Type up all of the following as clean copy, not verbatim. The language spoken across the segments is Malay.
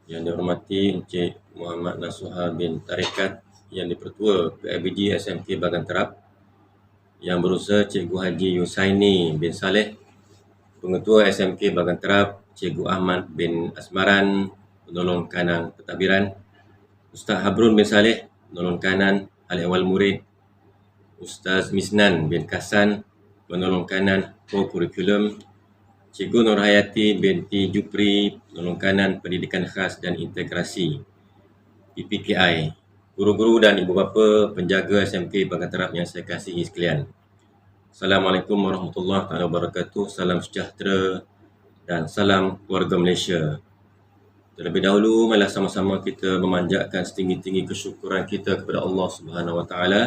Yang dihormati Encik Muhammad Nasuha bin Tarekat yang dipertua PIBG SMK Bagan Terap, Yang berusaha Cikgu Haji Yusaini bin Saleh, Pengetua SMK Bagan Terap Cikgu Ahmad bin Asmaran, Penolong Kanan Pentadbiran, Ustaz Habrun bin Saleh, Penolong Kanan Ahli Awal Murid, Ustaz Misnan bin Kasan, Penolong Kanan Co-Kurikulum, Cikgu Nurhayati binti Jupri, Penolong Kanan Pendidikan Khas dan Integrasi PPKI, guru-guru dan ibu bapa penjaga SMK Bagan Terap yang saya kasihi sekalian. Assalamualaikum warahmatullahi wabarakatuh. Salam sejahtera dan salam keluarga Malaysia. Terlebih dahulu, marilah sama-sama kita memanjatkan setinggi-tinggi kesyukuran kita kepada Allah Subhanahu Wa Taala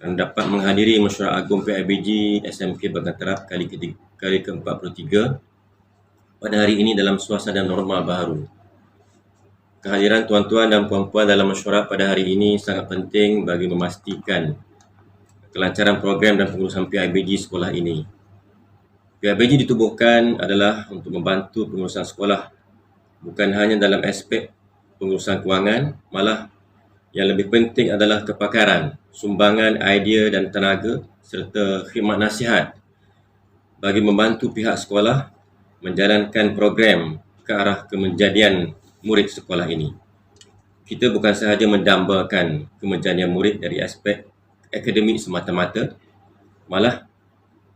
kerana dapat menghadiri mesyuarat agung PIBG SMK Bagan Terap kali ke-43 pada hari ini dalam suasana normal baharu. Kehadiran tuan-tuan dan puan-puan dalam mesyuarat pada hari ini sangat penting bagi memastikan kelancaran program dan pengurusan PIBG sekolah ini. PIBG ditubuhkan adalah untuk membantu pengurusan sekolah, bukan hanya dalam aspek pengurusan kewangan, malah yang lebih penting adalah kepakaran, sumbangan idea dan tenaga serta khidmat nasihat bagi membantu pihak sekolah menjalankan program ke arah kemenjadian murid sekolah ini. Kita bukan sahaja mendambakan kemenjadian murid dari aspek akademik semata-mata, malah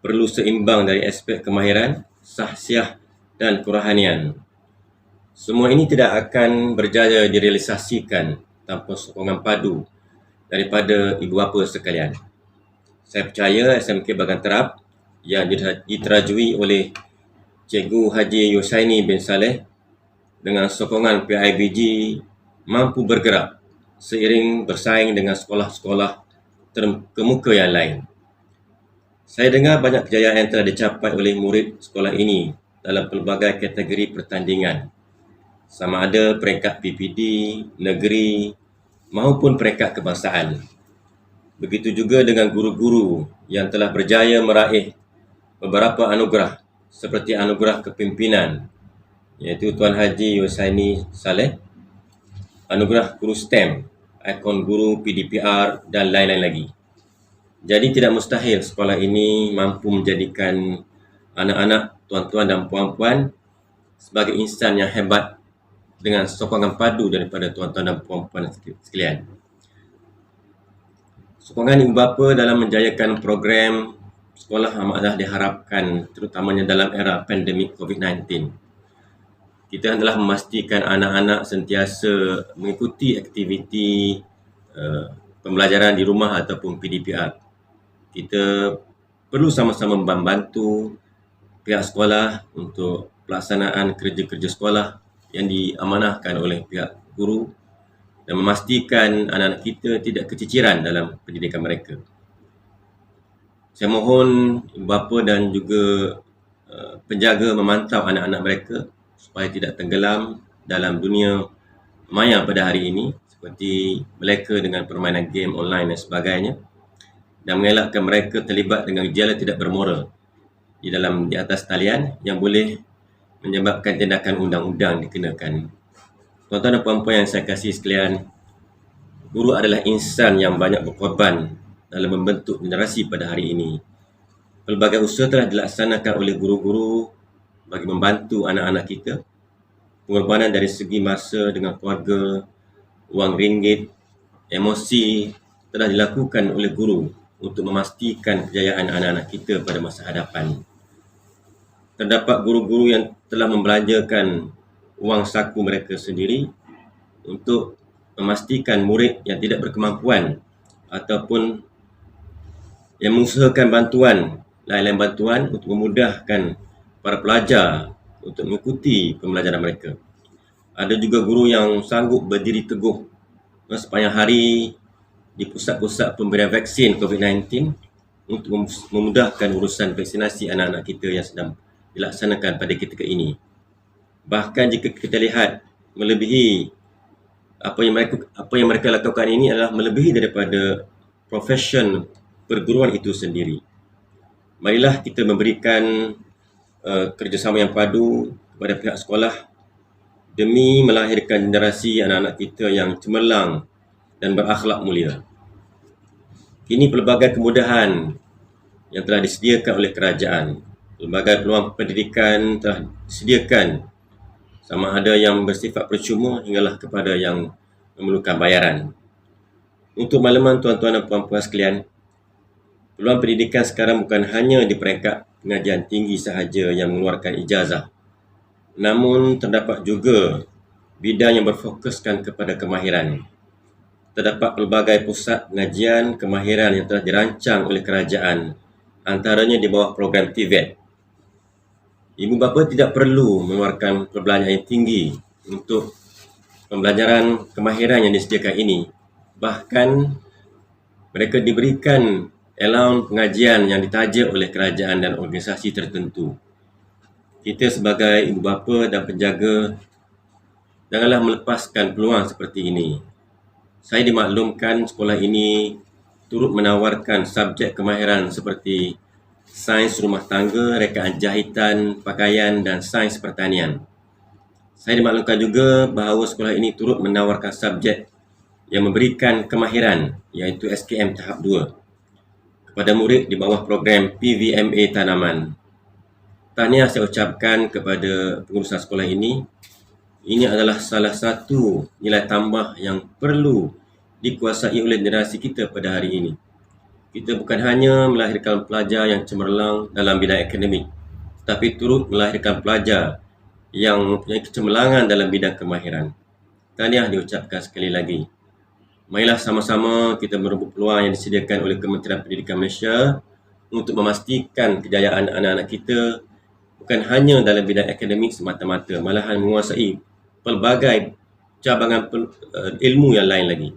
perlu seimbang dari aspek kemahiran, sahsiah dan kerohanian. Semua ini tidak akan berjaya direalisasikan tanpa sokongan padu daripada ibu bapa sekalian. Saya percaya SMK Bagan Terap yang diterajui oleh Cikgu Haji Yusaini bin Saleh dengan sokongan PIBG mampu bergerak seiring bersaing dengan sekolah-sekolah terkemuka yang lain. Saya dengar banyak kejayaan yang telah dicapai oleh murid sekolah ini dalam pelbagai kategori pertandingan, sama ada peringkat PPD, negeri maupun peringkat kebangsaan. Begitu juga dengan guru-guru yang telah berjaya meraih beberapa anugerah seperti anugerah kepimpinan, iaitu Tuan Haji Yusaini Saleh, anugerah guru STEM, ikon guru PDPR dan lain-lain lagi. Jadi tidak mustahil sekolah ini mampu menjadikan anak-anak, tuan-tuan dan puan-puan sebagai insan yang hebat dengan sokongan padu daripada tuan-tuan dan puan-puan sekalian. Sokongan ibu bapa dalam menjayakan program sekolah amatlah diharapkan, terutamanya dalam era pandemik COVID-19. Kita adalah memastikan anak-anak sentiasa mengikuti aktiviti pembelajaran di rumah ataupun PDPR. Kita perlu sama-sama membantu pihak sekolah untuk pelaksanaan kerja-kerja sekolah yang diamanahkan oleh pihak guru dan memastikan anak-anak kita tidak keciciran dalam pendidikan mereka. Saya mohon ibu bapa dan juga penjaga memantau anak-anak mereka supaya tidak tenggelam dalam dunia maya pada hari ini seperti mereka dengan permainan game online dan sebagainya, dan mengelakkan mereka terlibat dengan gejala tidak bermoral di atas talian yang boleh menyebabkan tindakan undang-undang dikenakan. Tuan-tuan dan puan-puan yang saya kasihi sekalian, guru adalah insan yang banyak berkorban dalam membentuk generasi pada hari ini. Pelbagai usaha telah dilaksanakan oleh guru-guru bagi membantu anak-anak kita. Pengorbanan dari segi masa dengan keluarga, wang ringgit, emosi telah dilakukan oleh guru untuk memastikan kejayaan anak-anak kita pada masa hadapan. Terdapat guru-guru yang telah membelanjakan wang saku mereka sendiri untuk memastikan murid yang tidak berkemampuan ataupun yang mengusahakan lain-lain bantuan untuk memudahkan para pelajar untuk mengikuti pembelajaran mereka. Ada juga guru yang sanggup berdiri teguh sepanjang hari di pusat-pusat pemberian vaksin COVID-19 untuk memudahkan urusan vaksinasi anak-anak kita yang sedang dilaksanakan pada ketika ini. Bahkan jika kita lihat melebihi apa yang mereka lakukan ini adalah melebihi daripada profesion perguruan itu sendiri. Marilah kita memberikan kerjasama yang padu kepada pihak sekolah demi melahirkan generasi anak-anak kita yang cemerlang dan berakhlak mulia. Kini pelbagai kemudahan yang telah disediakan oleh kerajaan, pelbagai peluang pendidikan telah disediakan, sama ada yang bersifat percuma hinggalah kepada yang memerlukan bayaran. Untuk makluman tuan-tuan dan puan-puan sekalian, peluang pendidikan sekarang bukan hanya di peringkat pengajian tinggi sahaja yang mengeluarkan ijazah, namun terdapat juga bidang yang berfokuskan kepada kemahiran. Terdapat pelbagai pusat pengajian kemahiran yang telah dirancang oleh kerajaan, antaranya di bawah program TVET. Ibu bapa tidak perlu mengeluarkan perbelanjaan yang tinggi untuk pembelajaran kemahiran yang disediakan ini. Bahkan mereka diberikan allowance pengajian yang ditaja oleh kerajaan dan organisasi tertentu. Kita sebagai ibu bapa dan penjaga janganlah melepaskan peluang seperti ini. Saya dimaklumkan sekolah ini turut menawarkan subjek kemahiran seperti sains rumah tangga, rekaan jahitan, pakaian dan sains pertanian. Saya dimaklumkan juga bahawa sekolah ini turut menawarkan subjek yang memberikan kemahiran iaitu SKM tahap 2 kepada murid di bawah program PVMA tanaman. Tahniah saya ucapkan kepada pengurusan sekolah ini. Ini adalah salah satu nilai tambah yang perlu dikuasai oleh generasi kita pada hari ini. Kita bukan hanya melahirkan pelajar yang cemerlang dalam bidang akademik, tetapi turut melahirkan pelajar yang mempunyai kecemerlangan dalam bidang kemahiran. Tahniah diucapkan sekali lagi. Marilah sama-sama kita merebut peluang yang disediakan oleh Kementerian Pendidikan Malaysia untuk memastikan kejayaan anak-anak kita bukan hanya dalam bidang akademik semata-mata, malahan menguasai pelbagai cabangan ilmu yang lain lagi.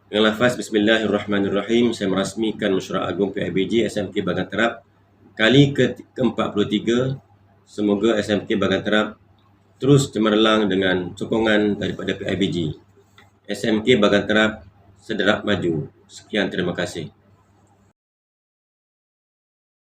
Dengan lafaz Bismillahirrahmanirrahim, saya merasmikan Mesyuarat Agung PIBG SMK Bagan Terap kali ke-43. Semoga SMK Bagan Terap terus cemerlang dengan sokongan daripada PIBG. SMK Bagan Terap sederap maju. Sekian, terima kasih.